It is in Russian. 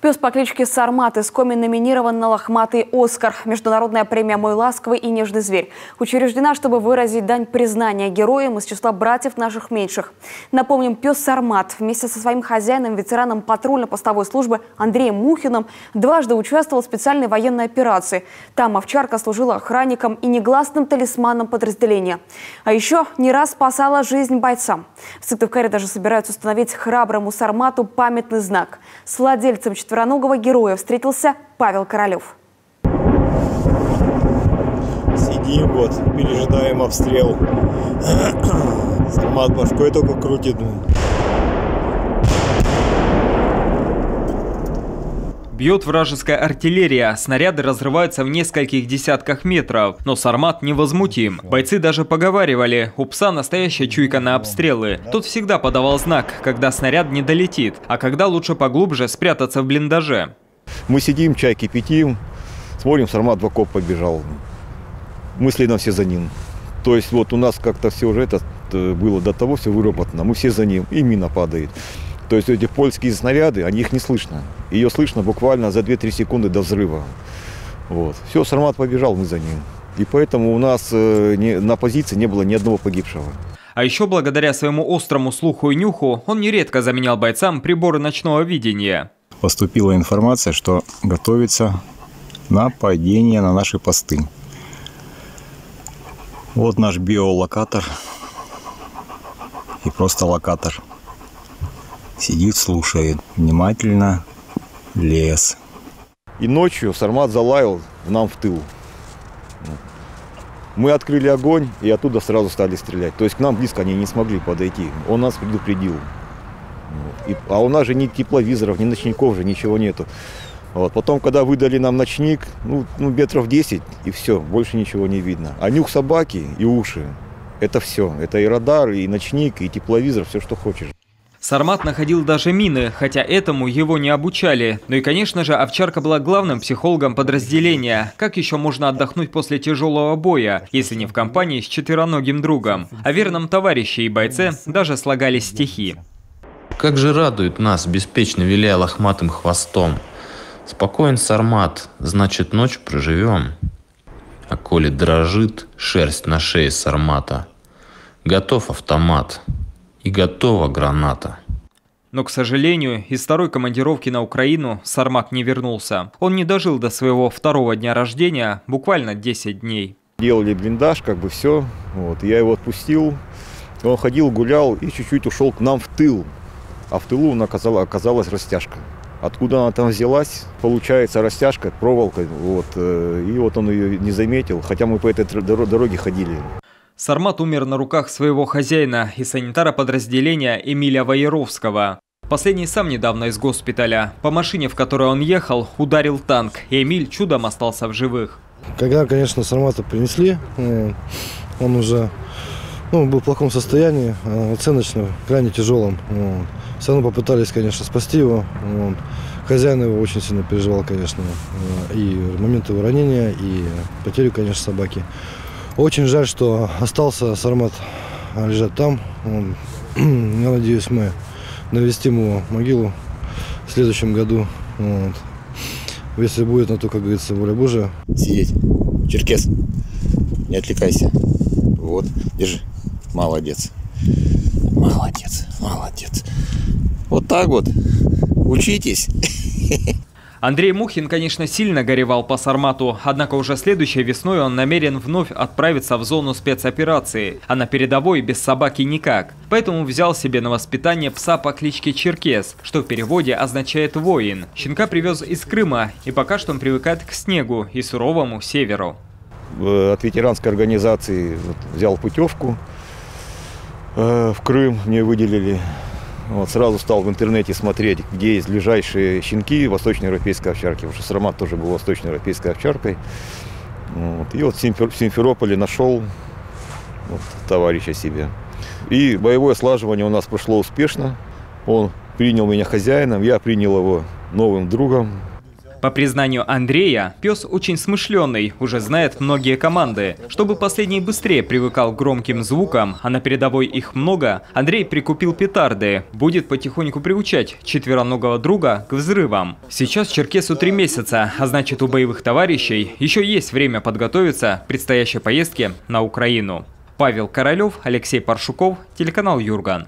Пес по кличке Сармат из Коми номинирован на лохматый «Оскар». Международная премия «Мой ласковый и нежный зверь» учреждена, чтобы выразить дань признания героям из числа братьев наших меньших. Напомним, пес Сармат вместе со своим хозяином, ветераном патрульно-постовой службы Андреем Мухиным, дважды участвовал в специальной военной операции. Там овчарка служила охранником и негласным талисманом подразделения. А еще не раз спасала жизнь бойцам. В Сыктывкаре даже собираются установить храброму Сармату памятный знак. С владельцем четвероногого героя встретился Павел Королев. Сидим, вот, пережидаем обстрел. Сармат башкой только крутит. Бьет вражеская артиллерия, снаряды разрываются в нескольких десятках метров, но Сармат невозмутим. Бойцы даже поговаривали, у пса настоящая чуйка на обстрелы. Тот всегда подавал знак, когда снаряд не долетит, а когда лучше поглубже спрятаться в блиндаже. Мы сидим, чай кипятим, смотрим, Сармат в окоп побежал. Мы следом все за ним. То есть вот у нас как-то все уже это было до того, все выработано, мы все за ним, и мина падает. То есть эти польские снаряды, их не слышно. Ее слышно буквально за 2-3 секунды до взрыва. Вот. Все, Сармат побежал, мы за ним. И поэтому у нас на позиции не было ни одного погибшего. А еще благодаря своему острому слуху и нюху он нередко заменял бойцам приборы ночного видения. Поступила информация, что готовится нападение на наши посты. Вот наш биолокатор и просто локатор. Сидит, слушает внимательно лес. И ночью Сармат залаял нам в тыл. Мы открыли огонь и оттуда сразу стали стрелять. То есть к нам близко они не смогли подойти. Он нас предупредил. А у нас же ни тепловизоров, ни ночников же, ничего нету. Вот. Потом, когда выдали нам ночник, метров 10, и все, больше ничего не видно. А нюх собаки и уши – это все. Это и радар, и ночник, и тепловизор, все, что хочешь. Сармат находил даже мины, хотя этому его не обучали. Ну и, конечно же, овчарка была главным психологом подразделения. Как еще можно отдохнуть после тяжелого боя, если не в компании с четвероногим другом? О верном товарище и бойце даже слагали стихи. Как же радует нас, беспечно виляя лохматым хвостом. Спокоен Сармат, значит, ночь проживем. А коли дрожит шерсть на шее Сармата, готов автомат. И готова граната. Но, к сожалению, из второй командировки на Украину Сармат не вернулся. Он не дожил до своего второго дня рождения, буквально 10 дней. Делали блиндаж, все. Вот. Я его отпустил. Он ходил, гулял и чуть-чуть ушел к нам в тыл. А в тылу оказалась растяжка. Откуда она там взялась? Получается, растяжка, проволока. Вот. И вот он ее не заметил, хотя мы по этой дороге ходили. Сармат умер на руках своего хозяина и санитара подразделения Эмиля Воеровского. Последний сам недавно из госпиталя. По машине, в которой он ехал, ударил танк, и Эмиль чудом остался в живых. Когда, конечно, Сармата принесли, он уже был в плохом состоянии, оценочно, крайне тяжелом. Все равно попытались, конечно, спасти его. Хозяин его очень сильно переживал, конечно, и момент его ранения, и потерю, конечно, собаки. Очень жаль, что остался Сармат лежать там. Я надеюсь, мы навестим его могилу в следующем году. Вот. Если будет на то, как говорится, воля Божия. Сидеть. Черкес, не отвлекайся. Вот, держи. Молодец. Молодец, молодец. Вот так вот. Учитесь. Андрей Мухин, конечно, сильно горевал по Сармату, однако уже следующей весной он намерен вновь отправиться в зону спецоперации, а на передовой без собаки никак. Поэтому взял себе на воспитание пса по кличке Черкес, что в переводе означает «воин». Щенка привез из Крыма, и пока что он привыкает к снегу и суровому северу. От ветеранской организации взял путевку в Крым, мне выделили. Вот, сразу стал в интернете смотреть, где есть ближайшие щенки восточноевропейской овчарки, потому что Сармат тоже был восточноевропейской овчаркой. Вот, и вот в Симферополе нашел товарища себе. И боевое слаживание у нас прошло успешно. Он принял меня хозяином, я принял его новым другом. По признанию Андрея, пес очень смышленый, уже знает многие команды. Чтобы последний быстрее привыкал к громким звукам, а на передовой их много, Андрей прикупил петарды. Будет потихоньку приучать четвероногого друга к взрывам. Сейчас черкесу 3 месяца, а значит, у боевых товарищей еще есть время подготовиться к предстоящей поездке на Украину. Павел Королев, Алексей Паршуков, телеканал Юрган.